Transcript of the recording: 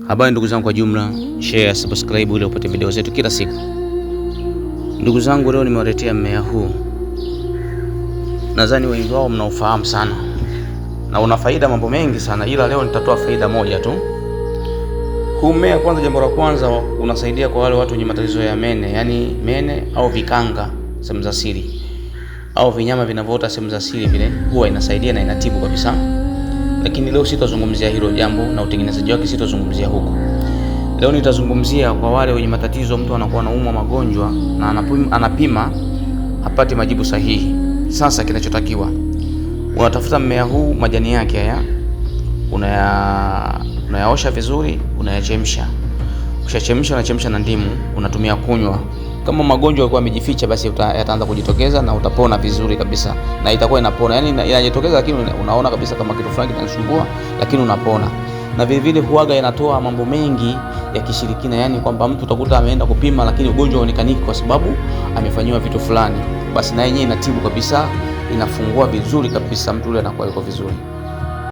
Habari ndugu zangu kwa jumla, share, subscribe ili upate video zetu kila siku. Ndugu zangu, leo nimewaletea mmea huu. Nadhani wengi wao mnaufahamu sana na una faida mambo mengi sana, ila leo nitatoa faida moja tu. Huu mmea, kwanza, jambo la kwanza, unasaidia kwa wale watu wenye matatizo ya mene, yani mene au vikanga sehemu za siri au vinyama vinavyoota sehemu za siri vile, huwa inasaidia na inatibu kabisa. Lakini leo sitazungumzia hilo jambo na utengenezaji wake, sitazungumzia huko. Leo nitazungumzia kwa wale wenye matatizo, mtu anakuwa anaumwa magonjwa na anapima hapati majibu sahihi. Sasa kinachotakiwa, unatafuta mmea huu, majani yake haya unayaosha vizuri, unayachemsha. Ukishachemsha, unachemsha na ndimu, unatumia kunywa. Kama magonjwa yalikuwa yamejificha, basi yataanza kujitokeza na utapona vizuri kabisa, na itakuwa inapona. Yani inajitokeza, lakini unaona kabisa kama kitu fulani kinasumbua, lakini unapona. Na vile vile huaga inatoa mambo mengi ya kishirikina, yani kwamba mtu utakuta ameenda kupima lakini ugonjwa hauonekaniki kwa sababu amefanyiwa vitu fulani, basi na yenyewe inatibu kabisa, inafungua vizuri kabisa, mtu yule anakuwa yuko vizuri.